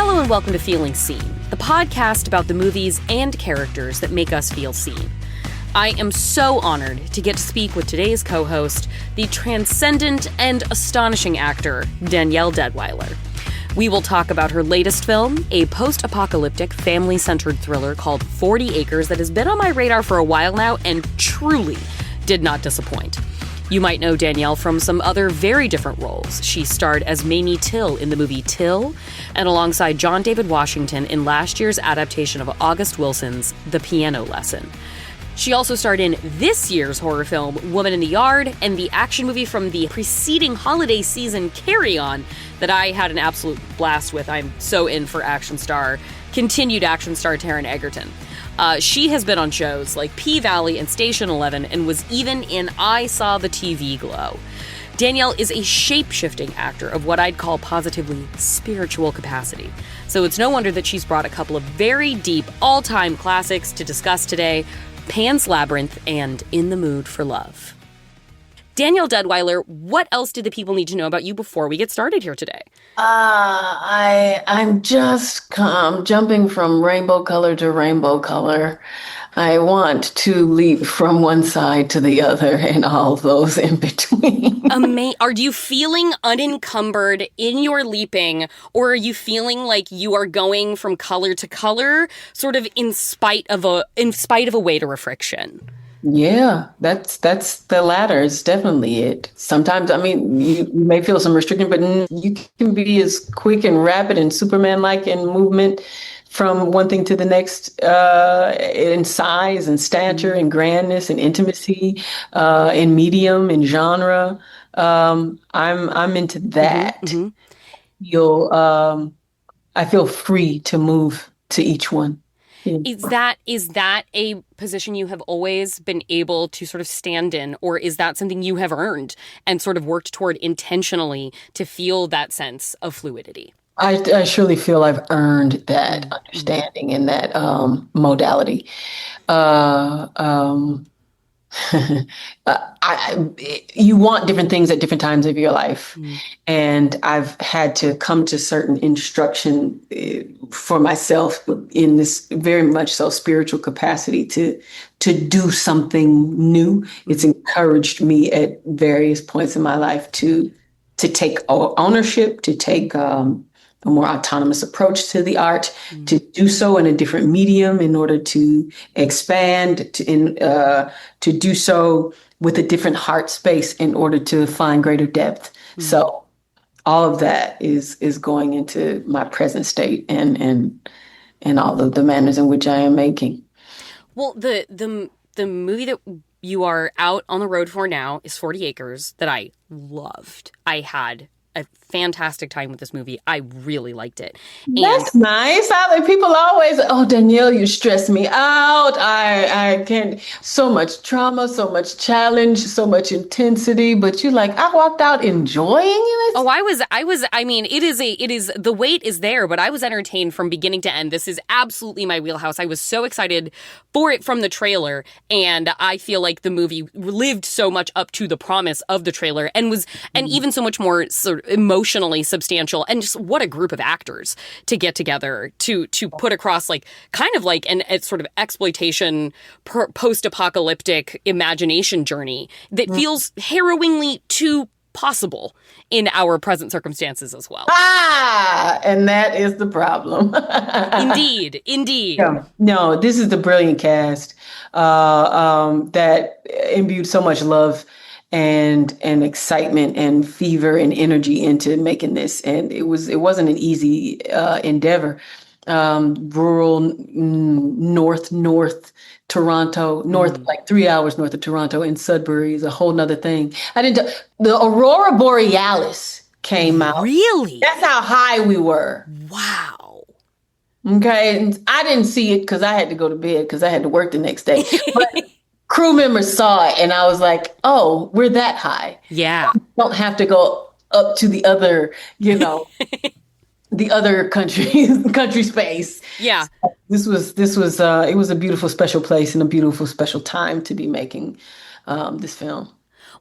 Hello and welcome to Feeling Seen, the podcast about the movies and characters that make us feel seen. I am so honored to get to speak with today's co-host, the transcendent and astonishing actor, Danielle Deadwyler. We will talk about her latest film, a post-apocalyptic, family-centered thriller called 40 Acres that has been on my radar for a while now and truly did not disappoint. You might know Danielle from some other very different roles. She starred as Mamie Till in the movie Till, and alongside John David Washington in last year's adaptation of August Wilson's The Piano Lesson. She also starred in this year's horror film, Woman in the Yard, and the action movie from the preceding holiday season, Carry On, that I had an absolute blast with. I'm so in for continued action star Taron Egerton. She has been on shows like P-Valley and Station 11 and was even in I Saw the TV Glow. Danielle is a shape-shifting actor of what I'd call positively spiritual capacity. So it's no wonder that she's brought a couple of very deep, all-time classics to discuss today, Pan's Labyrinth and In the Mood for Love. Danielle Deadwyler, what else do the people need to know about you before we get started here today? I'm just jumping from rainbow color to rainbow color. I want to leap from one side to the other and all those in between. Are you feeling unencumbered in your leaping, or are you feeling like you are going from color to color, sort of in spite of a weight or a friction? Yeah, that's the latter. It's definitely it. Sometimes, you may feel some restriction, but you can be as quick and rapid and Superman-like in movement from one thing to the next, in size and stature and grandness and intimacy, in medium and genre. I'm into that. Mm-hmm. I feel free to move to each one. Is that a position you have always been able to sort of stand in, or is that something you have earned and sort of worked toward intentionally to feel that sense of fluidity? I surely feel I've earned that understanding and that modality. You want different things at different times of your life. And I've had to come to certain instruction for myself in this very much so spiritual capacity to do something new. It's encouraged me at various points in my life to take ownership, to take a more autonomous approach to the art, to do so in a different medium in order to expand, to do so with a different heart space in order to find greater depth. So all of that is going into my present state and all of the manners in which I am making. Well, the movie that you are out on the road for now is 40 Acres, that I loved. I had a fantastic time with this movie. I really liked it. That's nice. People always, Danielle, you stress me out. I can't. So much trauma, so much challenge, so much intensity. But I walked out enjoying it. It is the weight is there, but I was entertained from beginning to end. This is absolutely my wheelhouse. I was so excited for it from the trailer, and I feel like the movie lived so much up to the promise of the trailer and even so much more sort of emotionally substantial, and just what a group of actors to get together to put across kind of like a sort of exploitation post-apocalyptic imagination journey that feels harrowingly too possible in our present circumstances as well. And that is the problem. Indeed. Yeah. No, this is the brilliant cast that imbued so much love and excitement and fever and energy into making this. And it wasn't an easy endeavor. Rural north Toronto, like 3 hours north of Toronto in Sudbury is a whole nother thing. The Aurora Borealis came out. Really? That's how high we were. Wow. Okay. And I didn't see it because I had to go to bed because I had to work the next day. But crew members saw it and I was like, oh, we're that high. Yeah. I don't have to go up to the other, the other country space. Yeah. So it was a beautiful, special place and a beautiful, special time to be making this film.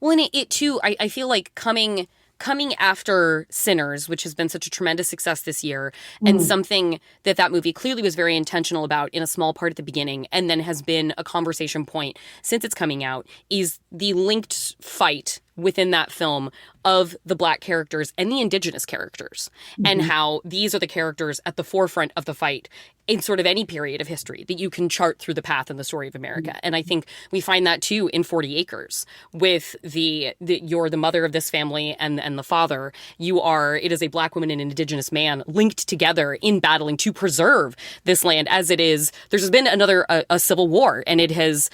Well, and it too, I feel like coming coming after Sinners, which has been such a tremendous success this year, and something that movie clearly was very intentional about in a small part at the beginning, and then has been a conversation point since it's coming out, is the linked fight within that film of the Black characters and the Indigenous characters, and how these are the characters at the forefront of the fight in sort of any period of history that you can chart through the path in the story of America. And I think we find that too in 40 Acres with you're the mother of this family and the father. It is a Black woman and an Indigenous man linked together in battling to preserve this land as it is. There's been a civil war, and it has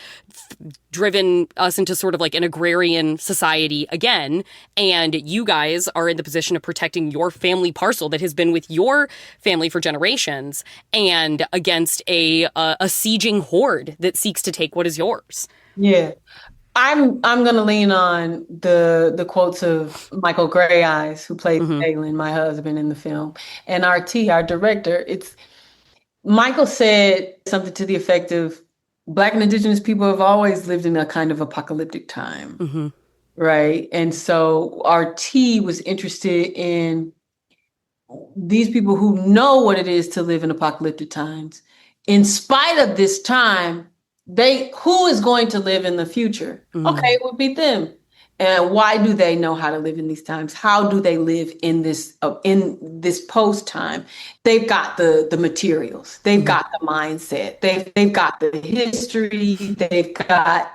driven us into sort of like an agrarian society again. And you guys are in the position of protecting your family parcel that has been with your family for generations, and against a sieging horde that seeks to take what is yours. Yeah. I'm going to lean on the quotes of Michael Gray Eyes, who played Galen, my husband in the film, and RT, our director. Michael said something to the effect of, Black and Indigenous people have always lived in a kind of apocalyptic time, right? And so RT was interested in these people who know what it is to live in apocalyptic times. In spite of this time, who is going to live in the future? Okay, it would be them. And why do they know how to live in these times? How do they live in this post time? They've got the materials. They've got the mindset. They've got the history. They've got,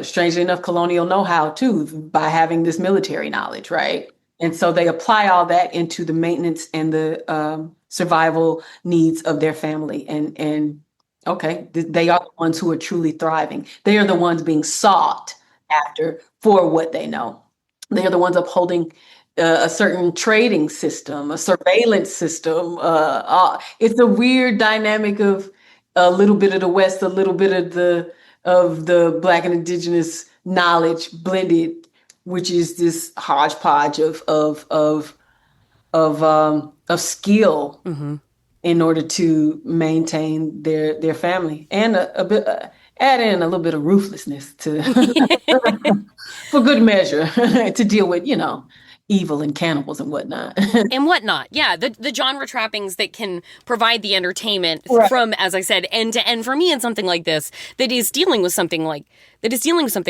strangely enough, colonial know-how too, by having this military knowledge, right? And so they apply all that into the maintenance and the survival needs of their family. And okay, they are the ones who are truly thriving. They are the ones being sought after for what they know. They are the ones upholding a certain trading system, a surveillance system. It's a weird dynamic of a little bit of the West, a little bit of the Black and Indigenous knowledge blended, which is this hodgepodge of skill in order to maintain their family, and a bit add in a little bit of ruthlessness to for good measure to deal with, evil and cannibals and whatnot. Yeah, the genre trappings that can provide the entertainment from, as I said, end to end. For me, in something like this, that is dealing with something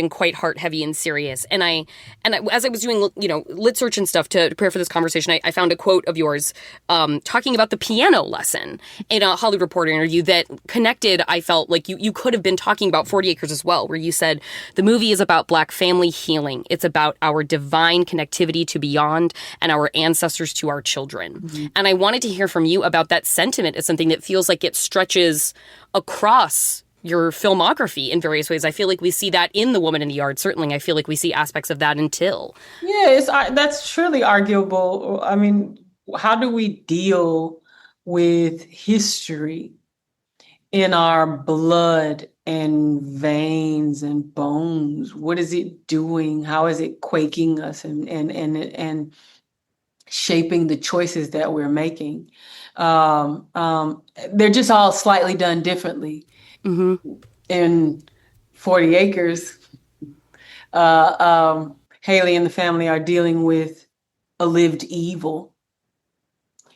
quite heart heavy and serious. And I as I was doing, lit search and stuff to prepare for this conversation, I found a quote of yours talking about the piano lesson in a Hollywood Reporter interview that connected. I felt like you could have been talking about 40 Acres as well, where you said the movie is about Black family healing. It's about our divine connectivity to beyond and our ancestors to our children. And I wanted to hear from you about that sentiment as something that feels like it stretches across your filmography in various ways. I feel like we see that in The Woman in the Yard. Certainly, I feel like we see aspects of that in Till. Yeah, that's surely arguable. I mean, how do we deal with history in our blood and veins and bones? What is it doing? How is it quaking us and shaping the choices that we're making? They're just all slightly done differently. In 40 Acres, Haley and the family are dealing with a lived evil.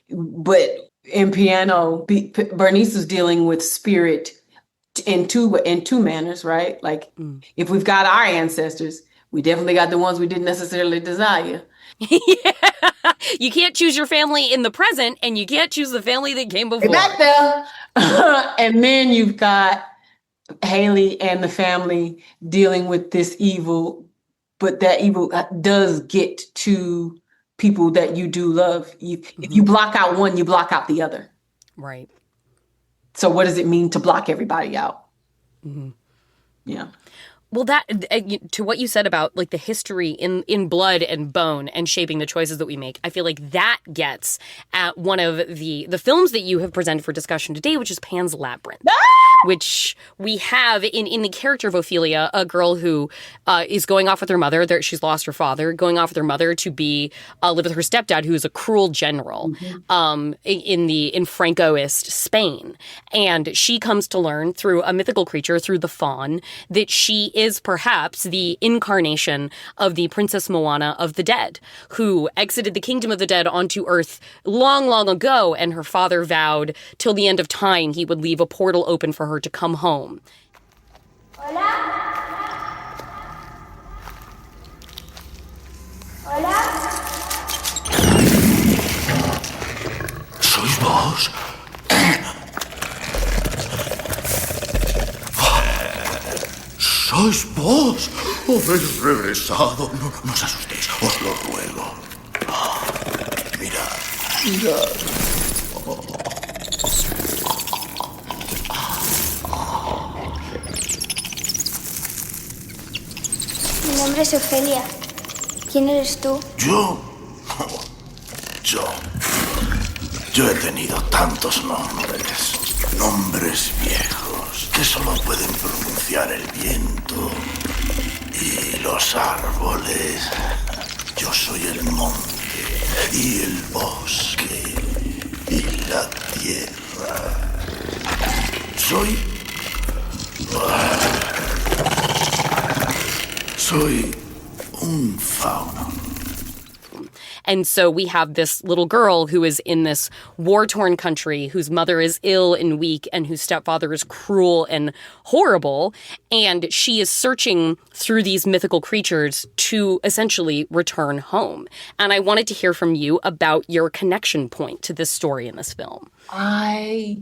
But in Piano, Bernice is dealing with spirit in two manners, right? Like, if we've got our ancestors, we definitely got the ones we didn't necessarily desire. Yeah. You can't choose your family in the present, and you can't choose the family that came before. Back there. And then you've got Haley and the family dealing with this evil, but that evil does get to people that you do love. If you block out one, you block out the other. Right. So what does it mean to block everybody out? Yeah. Well, that to what you said about like the history in blood and bone and shaping the choices that we make, I feel like that gets at one of the films that you have presented for discussion today, which is Pan's Labyrinth. which we have in the character of Ophelia, a girl who is going off with her mother. She's lost her father, going off with her mother to be live with her stepdad, who is a cruel general in Francoist Spain. And she comes to learn through a mythical creature, through the faun, that she is perhaps the incarnation of the Princess Moana of the dead, who exited the kingdom of the dead onto Earth long, long ago, and her father vowed till the end of time he would leave a portal open for her to come home. Hola. Hola. ¿Sois vos? ¿Sois vos? Habéis regresado. No os asustéis, os lo ruego. Mirad, mirad. Mi nombre es Ofelia. ¿Quién eres tú? ¿Yo? Yo he tenido tantos nombres. Nombres viejos que solo pueden pronunciar el viento y los árboles. Yo soy el monte y el bosque y la tierra. Soy un fauno. And so we have this little girl who is in this war-torn country, whose mother is ill and weak, and whose stepfather is cruel and horrible. And she is searching through these mythical creatures to essentially return home. And I wanted to hear from you about your connection point to this story in this film. I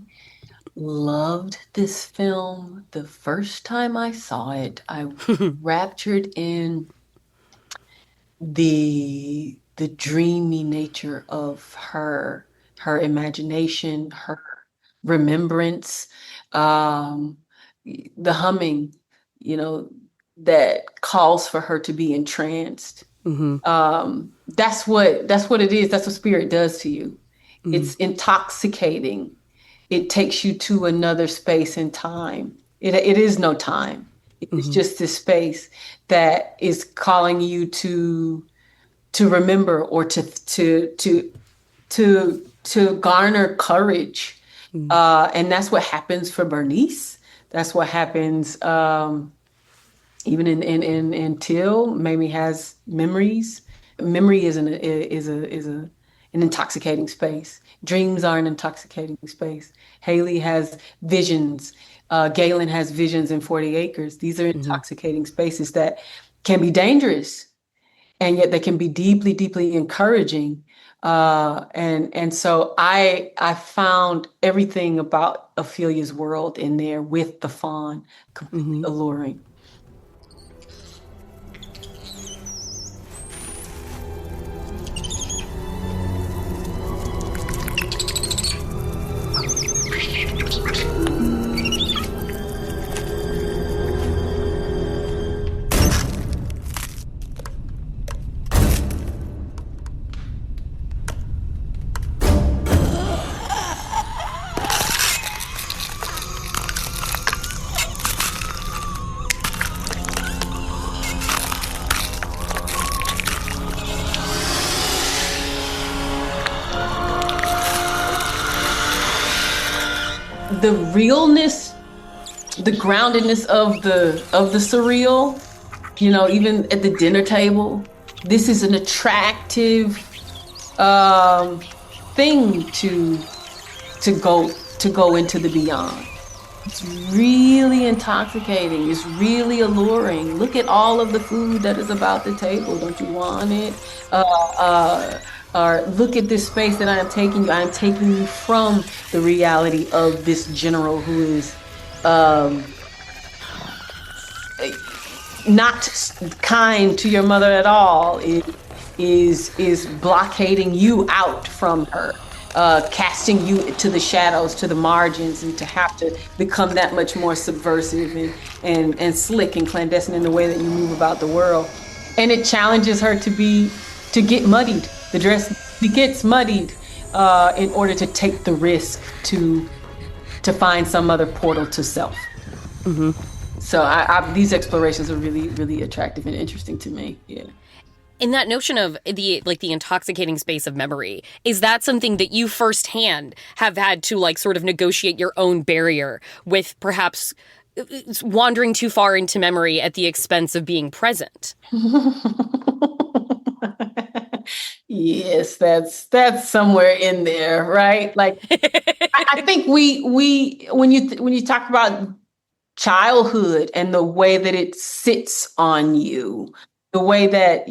loved this film the first time I saw it. I was raptured in the dreamy nature of her imagination, her remembrance, the humming, that calls for her to be entranced. That's what it is. That's what spirit does to you. It's intoxicating. It takes you to another space and time. It is no time. It's just this space that is calling you to remember, or to garner courage. And that's what happens for Bernice. That's what happens even in Till. Mamie has memories. Memory is an intoxicating space. Dreams are an intoxicating space. Haley has visions. Galen has visions in 40 Acres. These are intoxicating spaces that can be dangerous, and yet they can be deeply, deeply encouraging. And so I found everything about Ophelia's world in there with the faun completely alluring. The realness, the groundedness of the surreal, even at the dinner table, this is an attractive thing to go into the beyond. It's really intoxicating. It's really alluring. Look at all of the food that is about the table. Don't you want it? Or look at this space that I am taking you. I am taking you from the reality of this general who is not kind to your mother at all. It is blockading you out from her, casting you to the shadows, to the margins, and to have to become that much more subversive and slick and clandestine in the way that you move about the world. And it challenges her to get muddied. The dress gets muddied in order to take the risk to to find some other portal to self. So these explorations are really, really attractive and interesting to me. Yeah. In that notion of the intoxicating space of memory, is that something that you firsthand have had to like sort of negotiate your own barrier with, perhaps wandering too far into memory at the expense of being present? Yes, that's somewhere in there, right? Like I think we when you talk about childhood and the way that it sits on you, the way that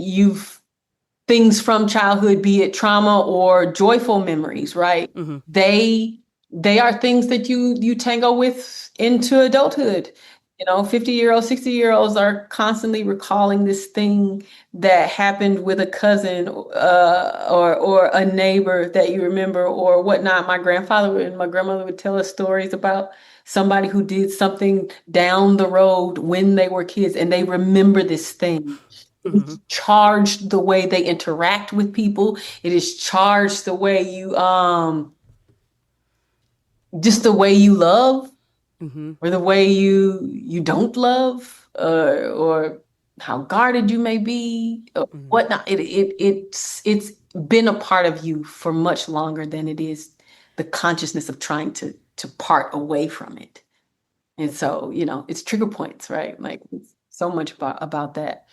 things from childhood, be it trauma or joyful memories, right? They are things that you tango with into adulthood. 50-year-olds, 60-year-olds are constantly recalling this thing that happened with a cousin or a neighbor that you remember or whatnot. My grandfather and my grandmother would tell us stories about somebody who did something down the road when they were kids, and they remember this thing. It's charged the way they interact with people. It is charged the way you just the way you love, or the way you don't love, or how guarded you may be, or whatnot. It's been a part of you for much longer than it is the consciousness of trying to part away from it. And so, it's trigger points, right? Like so much about that.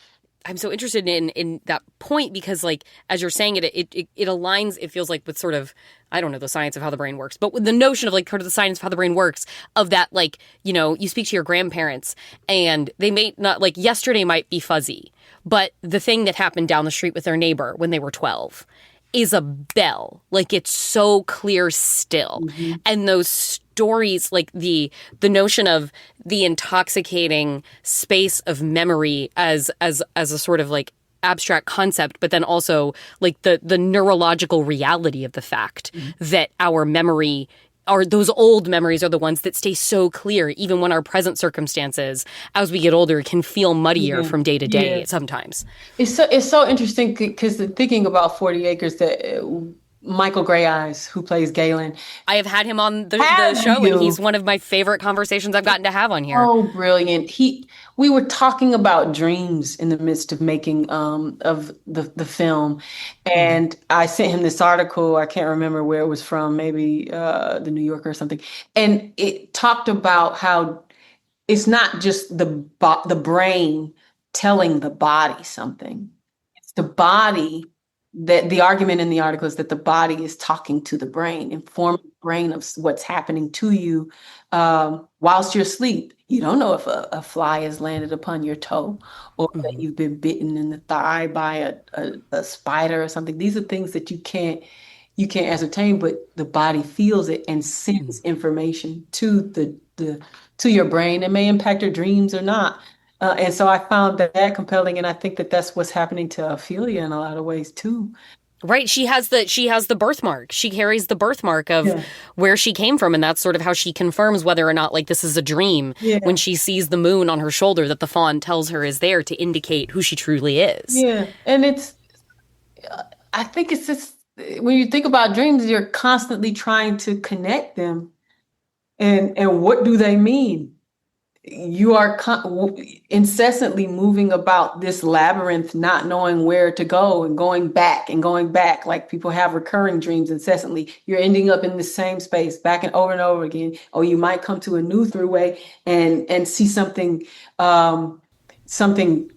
I'm so interested in that point because, like, as you're saying it aligns, it feels like, with sort of, I don't know the science of how the brain works, but with the notion of, like, sort of the science of how the brain works, of that, like, you speak to your grandparents and they may not, like, yesterday might be fuzzy, but the thing that happened down the street with their neighbor when they were 12 is a bell. Like, it's so clear still. And those stories, like the notion of the intoxicating space of memory as a sort of like abstract concept, but then also like the neurological reality of the fact that our memory those old memories are the ones that stay so clear, even when our present circumstances, as we get older, can feel muddier from day to day sometimes. It's so interesting because thinking about 40 Acres, that Michael Grey Eyes, who plays Galen. I have had him on the show, and he's one of my favorite conversations I've gotten to have on here. Oh, brilliant. We were talking about dreams in the midst of making of the film. And I sent him this article. I can't remember where it was from, maybe the New Yorker or something. And it talked about how it's not just the brain telling the body something. It's the body. That the argument in the article is that the body is talking to the brain, informing the brain of what's happening to you whilst you're asleep. You don't know if a fly has landed upon your toe, or that you've been bitten in the thigh by a spider or something. These are things that you can't ascertain, but the body feels it and sends information to your brain. It may impact your dreams or not. And so I found that compelling, and I think that that's what's happening to Ophelia in a lot of ways too. Right. She has the birthmark. She carries the birthmark of where she came from, and that's sort of how she confirms whether or not, like, this is a dream when she sees the moon on her shoulder that the fawn tells her is there to indicate who she truly is. Yeah, and I think it's just, when you think about dreams, you're constantly trying to connect them, and what do they mean? You are incessantly moving about this labyrinth, not knowing where to go, and going back. Like, people have recurring dreams incessantly. You're ending up in the same space back and over again. Or you might come to a new throughway and see something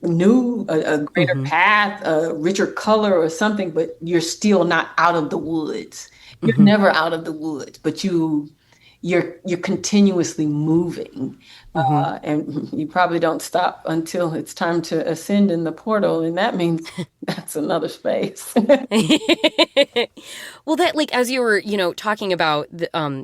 new, a greater path, a richer color or something, but you're still not out of the woods. You're never out of the woods, but you're continuously moving. And you probably don't stop until it's time to ascend in the portal, and that means that's another space. Well, that, like, as you were, talking about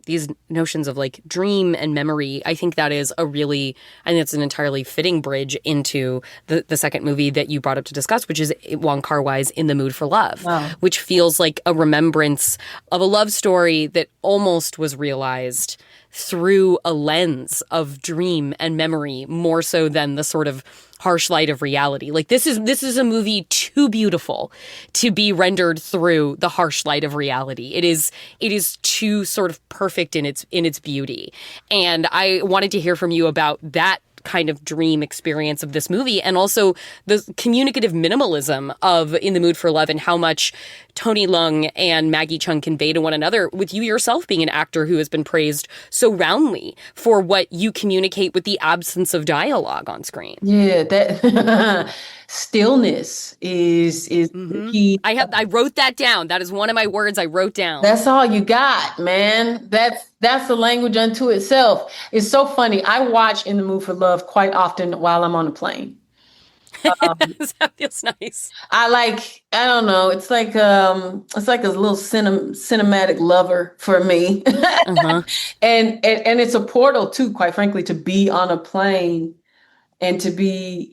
these notions of, like, dream and memory, I think it's an entirely fitting bridge into the second movie that you brought up to discuss, which is Wong Kar-wai's In the Mood for Love, which feels like a remembrance of a love story that almost was realized through a lens of dream and memory more so than the sort of harsh light of reality. Like this is a movie too beautiful to be rendered through the harsh light of reality. It is too sort of perfect in its beauty. And I wanted to hear from you about that kind of dream experience of this movie, and also the communicative minimalism of In the Mood for Love and how much Tony Leung and Maggie Cheung convey to one another, with you yourself being an actor who has been praised so roundly for what you communicate with the absence of dialogue on screen. Yeah, that stillness is the key. I wrote that down. That is one of my words I wrote down. That's all you got, man. That's the language unto itself. It's so funny. I watch In the Mood for Love quite often while I'm on a plane. That feels nice. I don't know. It's like a little cinematic lover for me. And it's a portal too, quite frankly, to be on a plane and to be,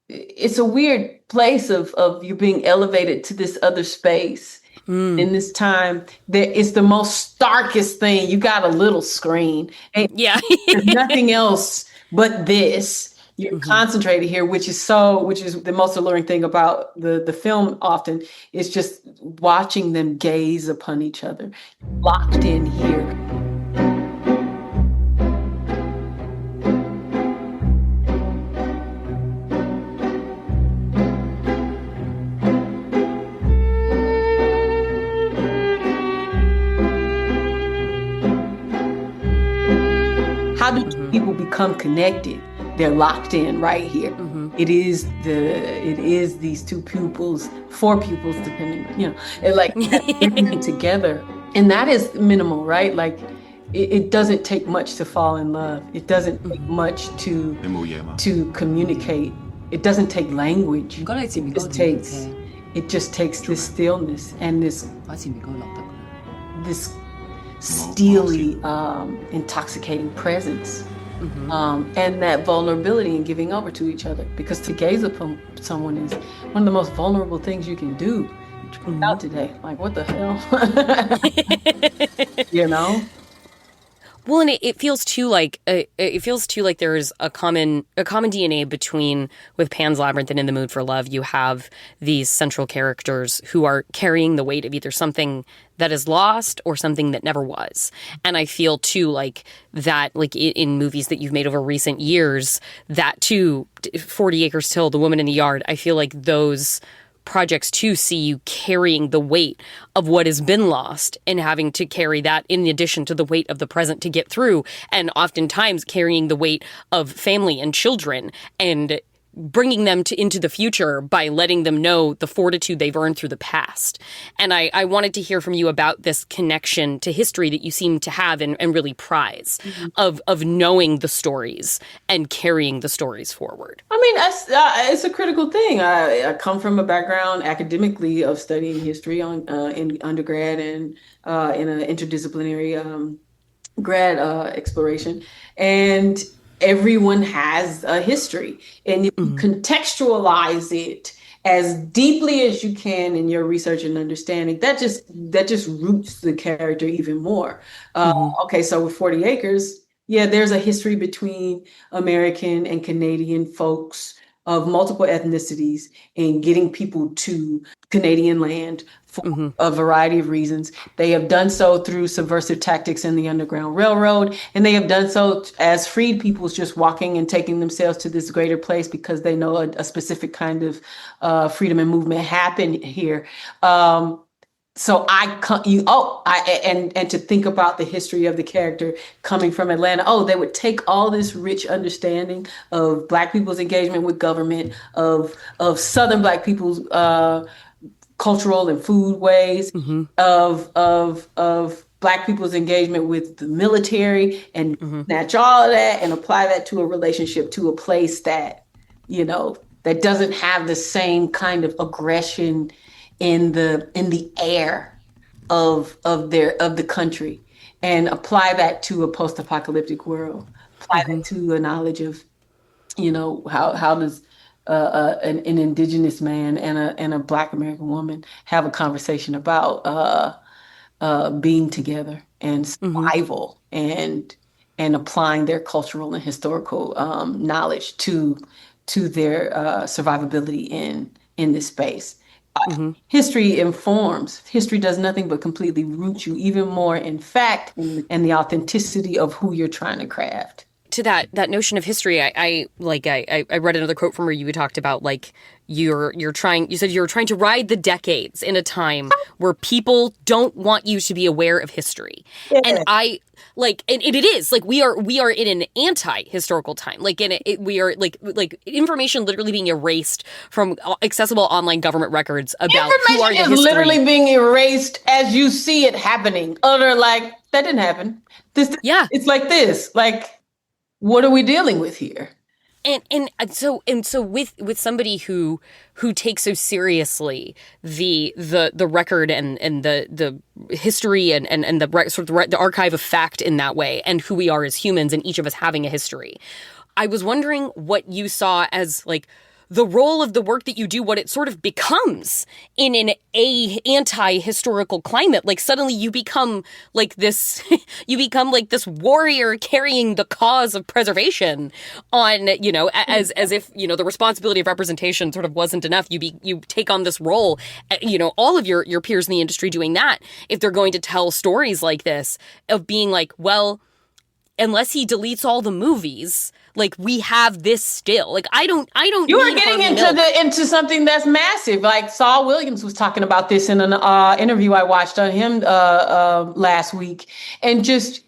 it's a weird place of you being elevated to this other space. In this time, it's the most starkest thing. You got a little screen. Yeah. There's nothing else but this. You're concentrated here, which is the most alluring thing about the film often, is just watching them gaze upon each other, locked in here. How do people become connected? They're locked in right here. It is these four pupils, depending, together. And that is minimal, right? Like it doesn't take much to fall in love. It doesn't take much to communicate. It doesn't take language. It just takes this stillness and this steely, intoxicating presence, and that vulnerability in giving over to each other. Because to gaze upon someone is one of the most vulnerable things you can do. Out today, like what the hell, Well, and it feels too like there is a common DNA between, with Pan's Labyrinth and In the Mood for Love. You have these central characters who are carrying the weight of either something that is lost or something that never was. And I feel too like that, like in movies that you've made over recent years, that too, 40 Acres Till, The Woman in the Yard, I feel like those projects too see you carrying the weight of what has been lost and having to carry that in addition to the weight of the present to get through, and oftentimes carrying the weight of family and children and bringing them into the future by letting them know the fortitude they've earned through the past. And I wanted to hear from you about this connection to history that you seem to have and really prize, of knowing the stories and carrying the stories forward. I mean, it's a critical thing. I come from a background academically of studying history in undergrad and in an interdisciplinary grad exploration. And everyone has a history, and you contextualize it as deeply as you can in your research and understanding. That just roots the character even more. Okay, so with 40 Acres, there's a history between American and Canadian folks of multiple ethnicities and getting people to Canadian land for a variety of reasons. They have done so through subversive tactics in the Underground Railroad, and they have done so as freed peoples just walking and taking themselves to this greater place because they know a specific kind of freedom and movement happened here. So and to think about the history of the character coming from Atlanta, they would take all this rich understanding of Black people's engagement with government, of Southern Black people's cultural and food ways, of Black people's engagement with the military, and snatch all of that and apply that to a relationship, to a place that, that doesn't have the same kind of aggression in the air of the country, and apply that to a post-apocalyptic world. Apply that to a knowledge of, how does an indigenous man and a Black American woman have a conversation about being together and survival and applying their cultural and historical knowledge to their survivability in this space. History informs. History does nothing but completely root you even more in fact and the authenticity of who you're trying to craft. To that notion of history, I read another quote from where you talked about like you said you're trying to ride the decades in a time where people don't want you to be aware of history. Yeah. And it is like we are in an anti-historical time. Like we are like information literally being erased from accessible online government records about who are the history. Information is literally being erased as you see it happening. Other like that didn't happen. It's like this. Like, what are we dealing with here? And so with somebody who takes so seriously the record and the history and the archive of fact in that way, and who we are as humans and each of us having a history, I was wondering what you saw as like the role of the work that you do, what it sort of becomes in an anti-historical climate. Like suddenly you become like this, this warrior carrying the cause of preservation on, as if, the responsibility of representation sort of wasn't enough. You take on this role, all of your peers in the industry doing that, if they're going to tell stories like this, of being like, well, unless he deletes all the movies, like we have this still. Like I don't. You are getting into something that's massive. Like Saul Williams was talking about this in an interview I watched on him last week, and just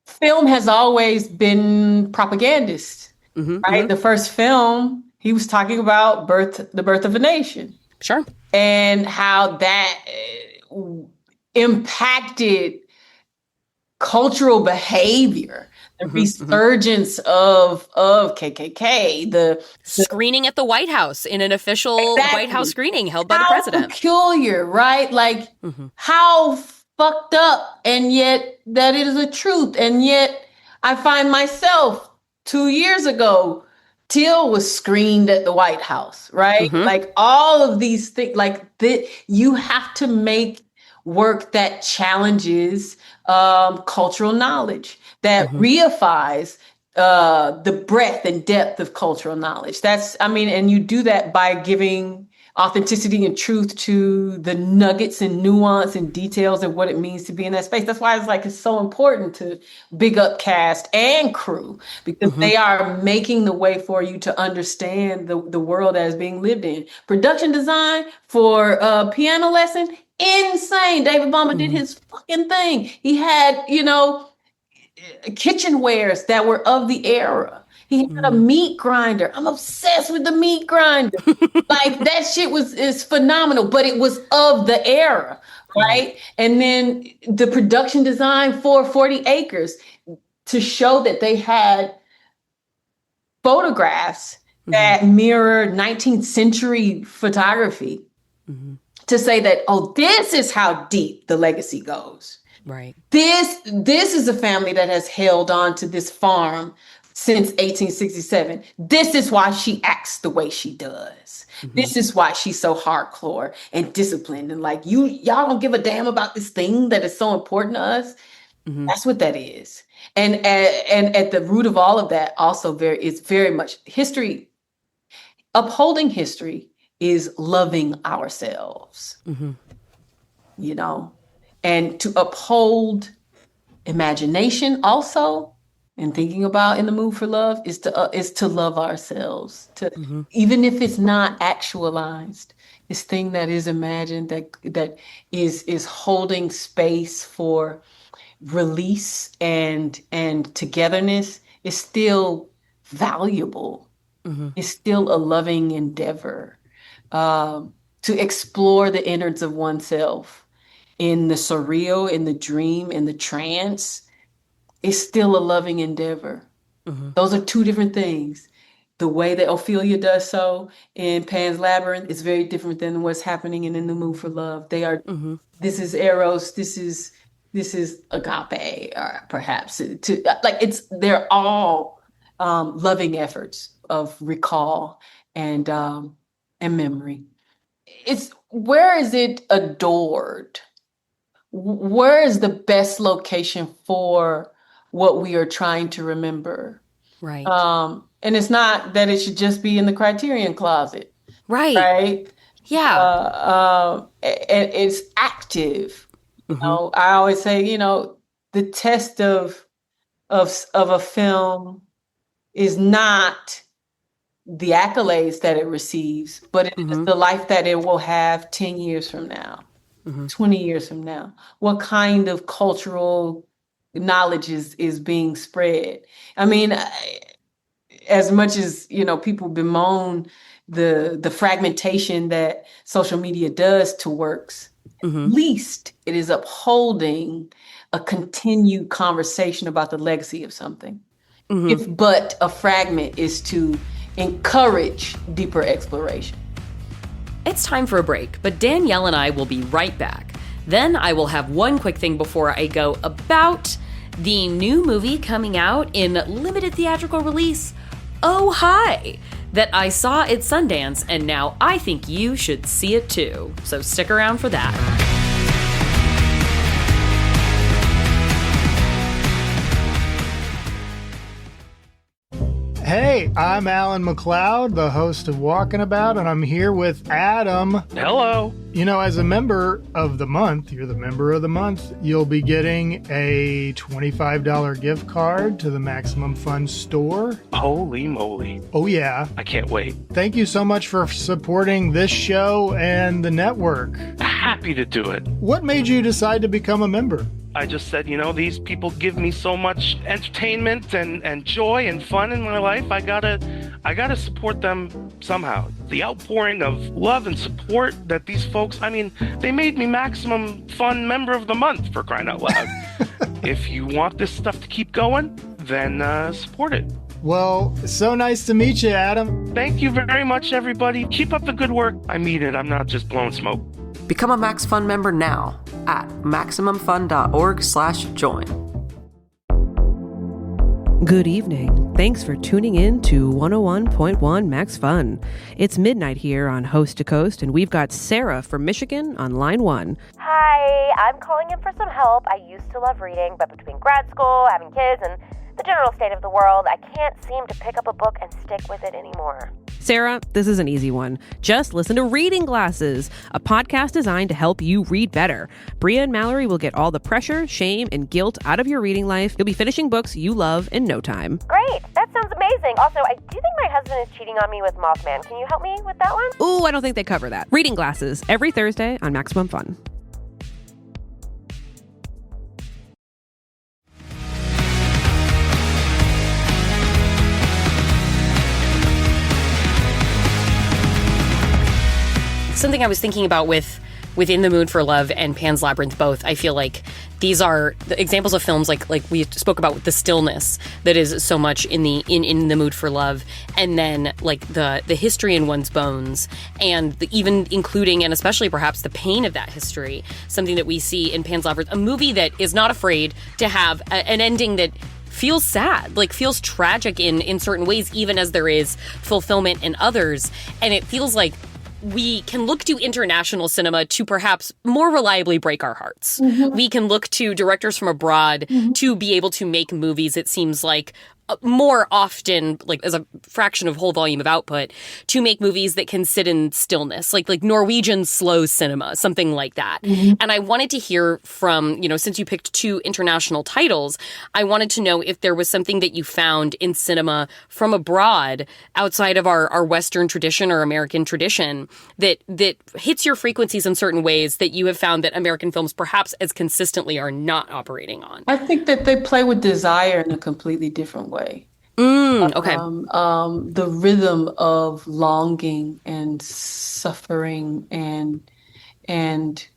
film has always been propagandist, right? Mm-hmm. The first film he was talking about the birth of a nation, sure, and how that impacted cultural behavior. The resurgence of KKK, the screening at the White House in an official White House screening held by the president. Peculiar, right? Like how fucked up, and yet that is the truth. And yet I find myself 2 years ago, Till was screened at the White House, right? Mm-hmm. Like all of these things, like you have to make work that challenges cultural knowledge, that reifies the breadth and depth of cultural knowledge. And you do that by giving authenticity and truth to the nuggets and nuance and details of what it means to be in that space. That's why it's so important to big up cast and crew, because they are making the way for you to understand the world as being lived in. Production design for piano lesson, insane. David Bamba did his fucking thing. He had, kitchenwares that were of the era. He had a meat grinder. I'm obsessed with the meat grinder. Like that shit is phenomenal, but it was of the era, right? And then the production design for 40 Acres to show that they had photographs that mirrored 19th century photography. To say that, this is how deep the legacy goes. Right. This is a family that has held on to this farm since 1867. This is why she acts the way she does. This is why she's so hardcore and disciplined. And like y'all don't give a damn about this thing that is so important to us. That's what that is. And at the root of all of that also is very much history. Upholding history is loving ourselves, and to uphold imagination also, and thinking about In the Mood for Love is to love ourselves, to even if it's not actualized, this thing that is imagined, that is holding space for release and togetherness is still valuable. It's still a loving endeavor. To explore the innards of oneself in the surreal, in the dream, in the trance, is still a loving endeavor. Those are two different things. The way that Ophelia does so in Pan's Labyrinth is very different than what's happening in the Mood for Love. They are, this is Eros, this is agape, or perhaps they're all loving efforts of recall and memory. Where is it adored? where is the best location for what we are trying to remember? Right. And it's not that it should just be in the Criterion closet, Right. right? And it's active. I always say, the test of a film is not the accolades that it receives, but it is the life that it will have 10 years from now, 20 years from now. What kind of cultural knowledge is being spread? I mean, as much as, people bemoan the fragmentation that social media does to works, at least it is upholding a continued conversation about the legacy of something. If but a fragment is to encourage deeper exploration. It's time for a break, but Danielle and I will be right back. Then I will have one quick thing before I go about the new movie coming out in limited theatrical release, Oh Hi, that I saw at Sundance, and now I think you should see it too. So stick around for that. Hey, I'm Alan McLeod, the host of Walking About, and I'm here with Adam. Hello. As a member of the month, you're the member of the month, you'll be getting a $25 gift card to the Maximum Fun store. Holy moly. Oh, yeah. I can't wait. Thank you so much for supporting this show and the network. Happy to do it. What made you decide to become a member? I just said, these people give me so much entertainment and joy and fun in my life. I gotta support them somehow. The outpouring of love and support that these folks, they made me Maximum Fun Member of the Month, for crying out loud. If you want this stuff to keep going, then support it. Well, so nice to meet you, Adam. Thank you very much, everybody. Keep up the good work. I mean it. I'm not just blowing smoke. Become a Max Fun member now at MaximumFun.org/join. Good evening. Thanks for tuning in to 101.1 Max Fun. It's midnight here on Host to Coast, and we've got Sarah from Michigan on line 1. Hi, I'm calling in for some help. I used to love reading, but between grad school, having kids, and the general state of the world, I can't seem to pick up a book and stick with it anymore. Sarah, this is an easy one. Just listen to Reading Glasses, a podcast designed to help you read better. Bria and Mallory will get all the pressure, shame, and guilt out of your reading life. You'll be finishing books you love in no time. Great, that sounds amazing. Also, I do think my husband is cheating on me with Mothman. Can you help me with that one? Ooh, I don't think they cover that. Reading Glasses, every Thursday on Maximum Fun. Something I was thinking about within the Mood for Love and Pan's Labyrinth both, I feel like these are the examples of films like we spoke about with the stillness that is so much in the Mood for Love, and then like the history in one's bones, and even including and especially perhaps the pain of that history, something that we see in Pan's Labyrinth, a movie that is not afraid to have an ending that feels sad, like feels tragic in certain ways, even as there is fulfillment in others. And it feels like we can look to international cinema to perhaps more reliably break our hearts. We can look to directors from abroad to be able to make movies, it seems like, more often, like as a fraction of whole volume of output, to make movies that can sit in stillness, like Norwegian slow cinema, something like that. And I wanted to hear from, since you picked two international titles, I wanted to know if there was something that you found in cinema from abroad, outside of our Western tradition or American tradition, that hits your frequencies in certain ways that you have found that American films perhaps as consistently are not operating on. I think that they play with desire in a completely different way. Okay. The rhythm of longing and suffering and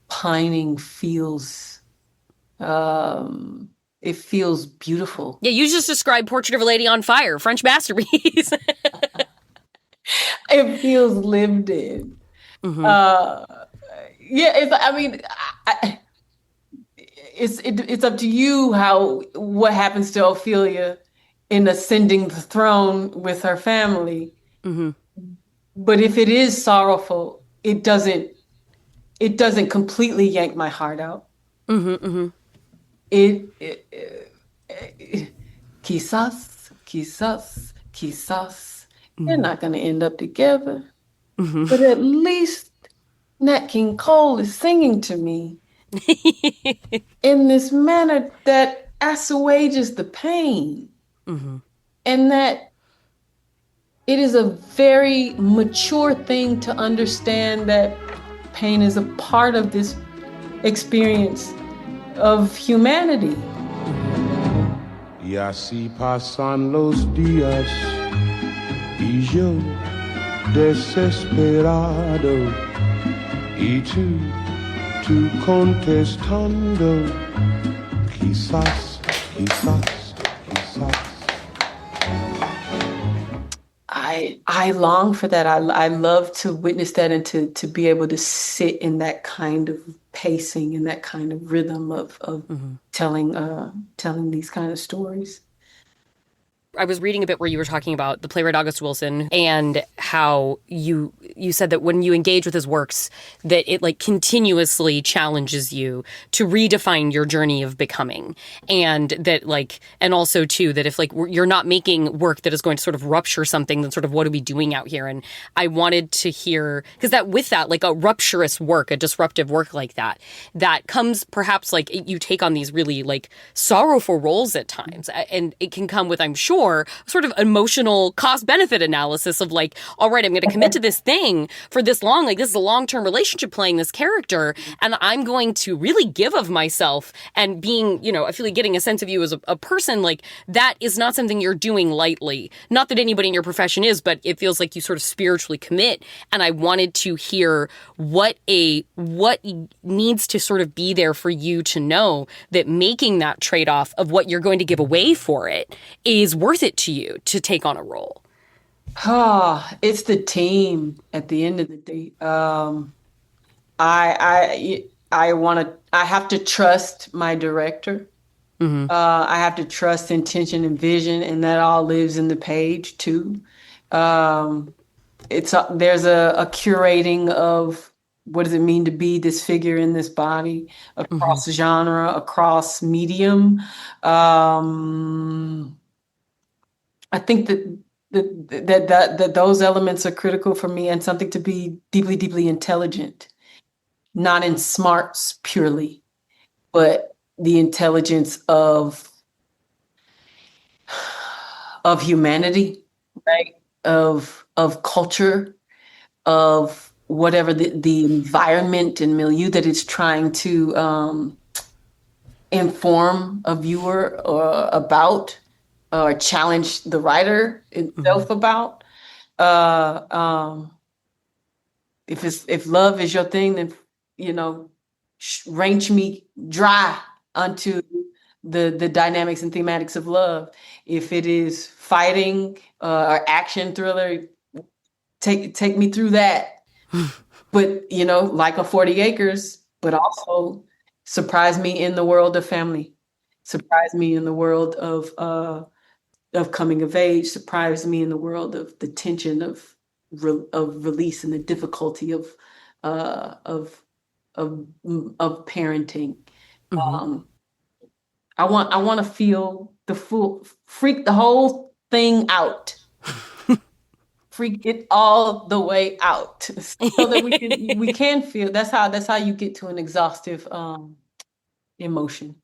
pining feels it feels beautiful. Yeah, you just described Portrait of a Lady on Fire, French masterpiece. It feels lived in. It's up to you what happens to Ophelia in ascending the throne with her family. But if it is sorrowful, it doesn't it doesn't completely yank my heart out. Quizás, they're not going to end up together. But at least Nat King Cole is singing to me in this manner that assuages the pain. And that it is a very mature thing to understand that pain is a part of this experience of humanity. Y así pasan los días y yo desesperado y tú contestando quizás. I long for that. I love to witness that and to be able to sit in that kind of pacing and that kind of rhythm of telling these kind of stories. I was reading a bit where you were talking about the playwright August Wilson and how you said that when you engage with his works, that it like continuously challenges you to redefine your journey of becoming. And that like, and also too, that if like you're not making work that is going to sort of rupture something, then sort of what are we doing out here? And I wanted to hear, because that with that, like a rupturous work, a disruptive work like that comes perhaps like you take on these really like sorrowful roles at times. And it can come with, I'm sure, sort of emotional cost-benefit analysis of like, all right, I'm going to commit to this thing for this long. Like, this is a long-term relationship playing this character, and I'm going to really give of myself. And being, you know, I feel like getting a sense of you as a person, like, that is not something you're doing lightly. Not that anybody in your profession is, but it feels like you sort of spiritually commit. And I wanted to hear what needs to sort of be there for you to know that making that trade-off of what you're going to give away for it is worth it to you to take on a role. It's the team at the end of the day. I have to trust my director. I have to trust intention and vision, and that all lives in the page too. There's a curating of what does it mean to be this figure in this body across genre, across medium. I think that those elements are critical for me, and something to be deeply, deeply intelligent, not in smarts purely, but the intelligence of humanity, right? Of culture, of whatever the environment and milieu that it's trying to inform a viewer about. Or challenge the writer itself about. If love is your thing, then range me dry onto the dynamics and thematics of love. If it is fighting or action thriller, take me through that. But like a 40 Acres, but also surprise me in the world of family, surprise me in the world of coming of age, surprised me in the world of the tension of release and the difficulty of parenting. I want to feel freak the whole thing out, freak it all the way out, so that we can feel. That's how you get to an exhaustive emotion.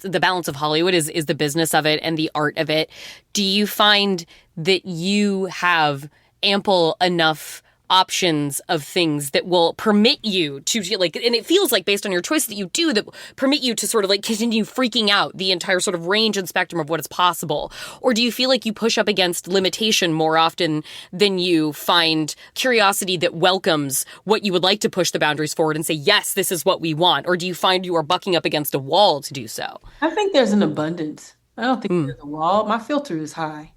The balance of Hollywood is the business of it and the art of it. Do you find that you have ample enough options of things that will permit you to like, and it feels like based on your choice that you do, that permit you to sort of like continue freaking out the entire sort of range and spectrum of what is possible? Or do you feel like you push up against limitation more often than you find curiosity that welcomes what you would like to push the boundaries forward and say, yes, this is what we want? Or do you find you are bucking up against a wall to do so? I think there's an abundance. I don't think there's a wall. My filter is high.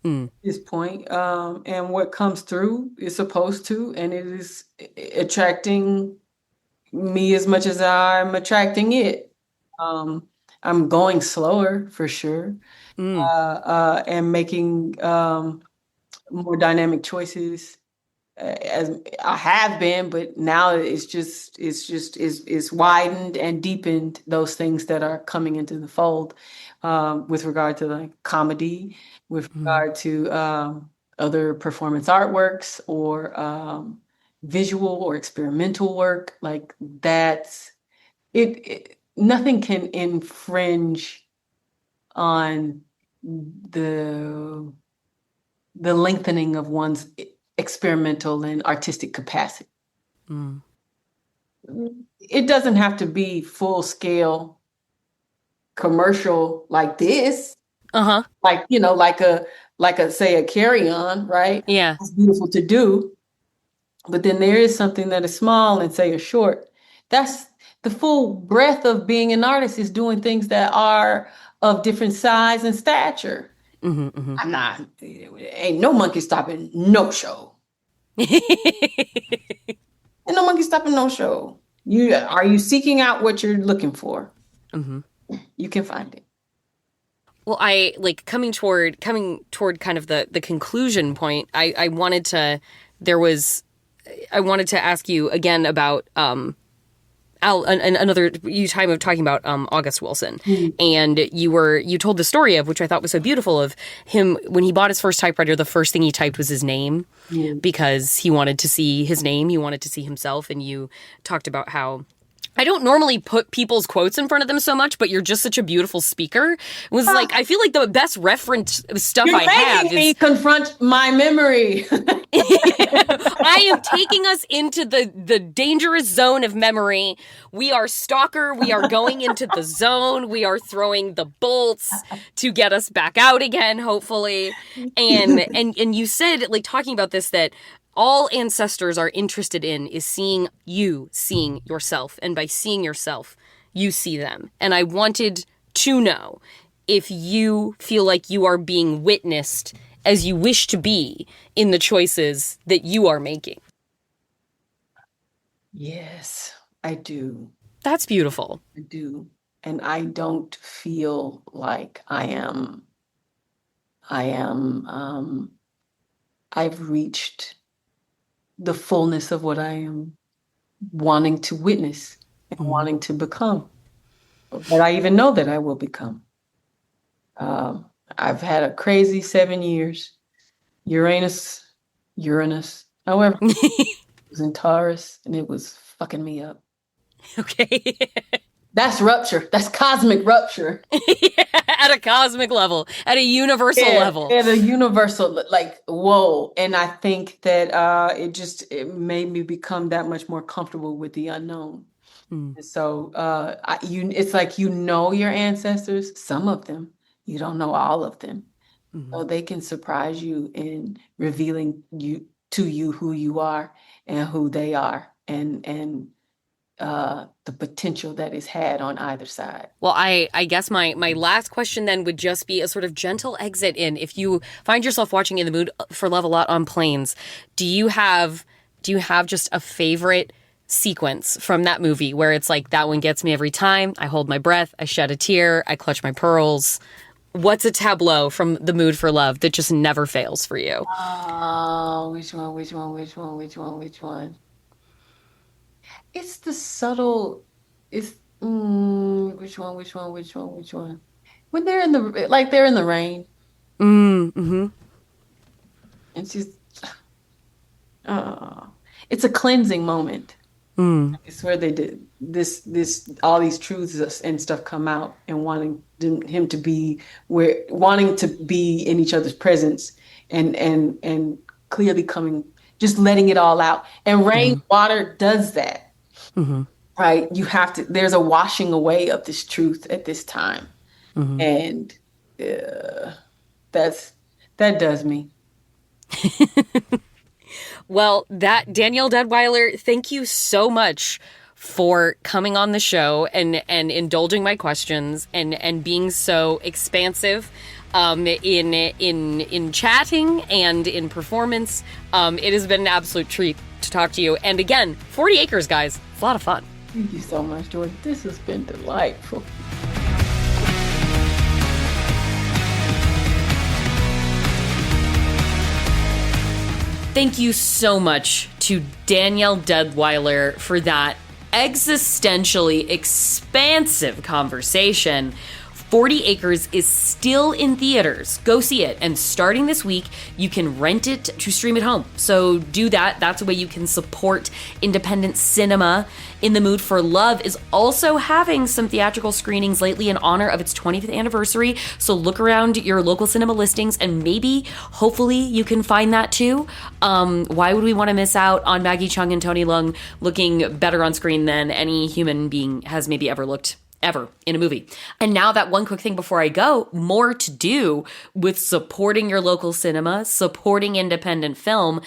At this point, and what comes through is supposed to, and it is attracting me as much as I'm attracting it. I'm going slower for sure, and making more dynamic choices as I have been, but now it's widened and deepened those things that are coming into the fold, with regard to like comedy, with regard to other performance artworks or visual or experimental work. Like that's nothing can infringe on the lengthening of one's experimental and artistic capacity. It doesn't have to be full scale commercial like this. Like, like a say a Carry On, right? Yeah. It's beautiful to do. But then there is something that is small and say a short. That's the full breadth of being an artist, is doing things that are of different size and stature. I'm not, ain't no monkey stopping no show. Ain't no monkey stopping no show. Are you seeking out what you're looking for? You can find it. Well, I like coming toward kind of the conclusion point. I wanted to ask you again about another time of talking about August Wilson, and you told the story of, which I thought was so beautiful, of him when he bought his first typewriter. The first thing he typed was his name, because he wanted to see his name. He wanted to see himself, and you talked about how. I don't normally put people's quotes in front of them so much, but you're just such a beautiful speaker. It was like, I feel like the best reference stuff I have is... You're making me confront my memory. I am taking us into the dangerous zone of memory. We are Stalker. We are going into the zone. We are throwing the bolts to get us back out again, hopefully. And you said, like, talking about this, that all ancestors are interested in is seeing yourself. And by seeing yourself, you see them. And I wanted to know if you feel like you are being witnessed as you wish to be in the choices that you are making. Yes, I do. That's beautiful. I do. And I don't feel like I've reached the fullness of what I am wanting to witness and wanting to become, but I even know that I will become. I've had a crazy 7 years. Uranus, however, it was in Taurus, and it was fucking me up. Okay. That's rupture. That's cosmic rupture. At a cosmic level, at a universal level. At a universal, like, whoa. And I think that it made me become that much more comfortable with the unknown. And so it's like, your ancestors, some of them, you don't know all of them. So they can surprise you in revealing to you who you are and who they are, and the potential that is had on either side. Well, I guess my last question then would just be a sort of gentle exit in. If you find yourself watching In the Mood for Love a lot on planes, do you have just a favorite sequence from that movie where it's like, that one gets me every time? I hold my breath, I shed a tear, I clutch my pearls. What's a tableau from The Mood for Love that just never fails for you? Oh, which one? It's the subtle, which one? When they're in the rain. Mm-hmm. And she's, it's a cleansing moment. It's where they did this, all these truths and stuff come out, and wanting to be in each other's presence, and clearly just letting it all out. And rainwater does that. Right? There's a washing away of this truth at this time. And that does me. Well, Danielle Deadwyler, thank you so much for coming on the show and indulging my questions and being so expansive in chatting and in performance. It has been an absolute treat to talk to you. And again, 40 Acres, guys, it's a lot of fun. Thank you so much, Jordan. This has been delightful. Thank you so much to Danielle Deadwyler for that existentially expansive conversation. 40 Acres is still in theaters. Go see it. And starting this week, you can rent it to stream at home. So do that. That's a way you can support independent cinema. In the Mood for Love is also having some theatrical screenings lately in honor of its 20th anniversary. So look around your local cinema listings and maybe, hopefully, you can find that too. Why would we want to miss out on Maggie Cheung and Tony Leung looking better on screen than any human being has maybe ever looked ever in a movie? And now that one quick thing before I go, more to do with supporting your local cinema, supporting independent film.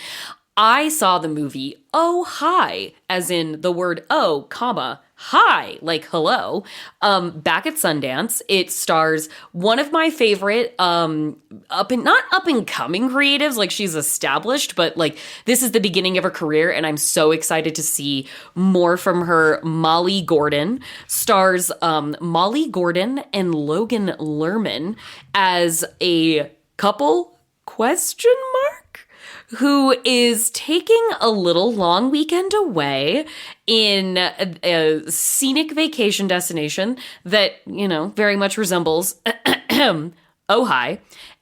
I saw the movie Oh Hi, as in the word oh, comma, hi, like hello, back at Sundance. It stars one of my favorite, not up and coming creatives, like she's established, but like this is the beginning of her career, and I'm so excited to see more from her. Molly Gordon stars Molly Gordon and Logan Lerman as a couple, question mark, who is taking a little long weekend away in a scenic vacation destination that, you know, very much resembles Ojai.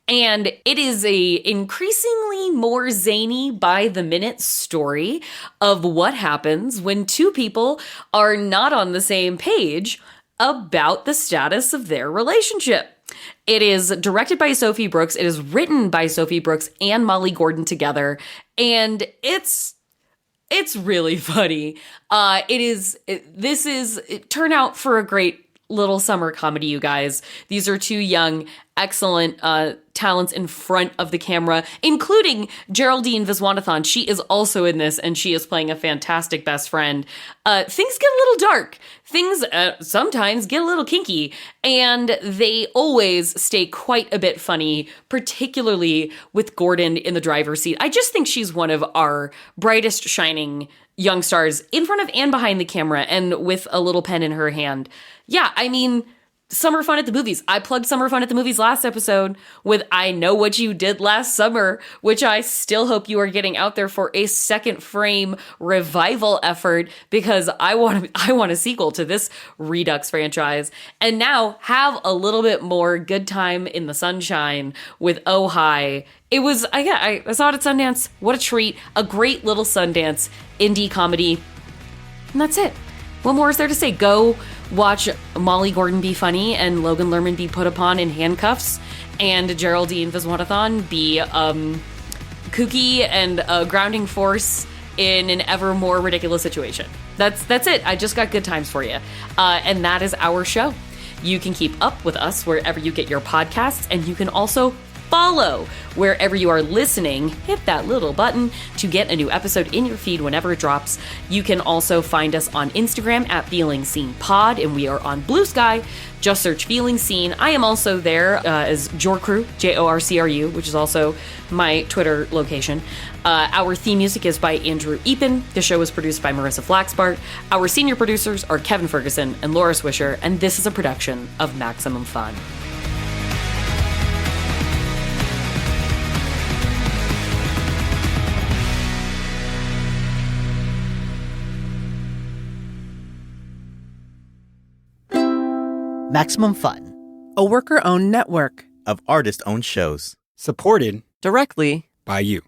And it is a increasingly more zany by the minute story of what happens when two people are not on the same page about the status of their relationship. It is directed by Sophie Brooks. It is written by Sophie Brooks and Molly Gordon together, and it really funny. It turned out for a great little summer comedy, you guys. These are two young, excellent talents in front of the camera, including Geraldine Viswanathan. She is also in this, and she is playing a fantastic best friend. Things get a little dark. Things sometimes get a little kinky, and they always stay quite a bit funny, particularly with Gordon in the driver's seat. I just think she's one of our brightest shining young stars in front of and behind the camera, and with a little pen in her hand. Yeah, I mean, summer fun at the movies. I plugged summer fun at the movies last episode with I Know What You Did Last Summer, which I still hope you are getting out there for a second frame revival effort, because I want a sequel to this Redux franchise. And now have a little bit more good time in the sunshine with Oh Hi. It was, I saw it at Sundance. What a treat. A great little Sundance indie comedy. And that's it. What more is there to say? Go watch Molly Gordon be funny and Logan Lerman be put upon in handcuffs and Geraldine Viswanathan be kooky and a grounding force in an ever more ridiculous situation. That's it. I just got good times for you. And that is our show. You can keep up with us wherever you get your podcasts, and you can also follow wherever you are listening. Hit that little button to get a new episode in your feed whenever it drops. You can also find us on Instagram at Feeling Seen Pod, and we are on Blue Sky. Just search Feeling Seen. I am also there as Jorcru, Jorcru, which is also my Twitter location. Our theme music is by Andrew Epen. The show is produced by Marissa Flaxbart. Our senior producers are Kevin Ferguson and Laura Swisher, and this is a production of Maximum Fun. Maximum Fun, a worker-owned network of artist-owned shows, supported directly by you.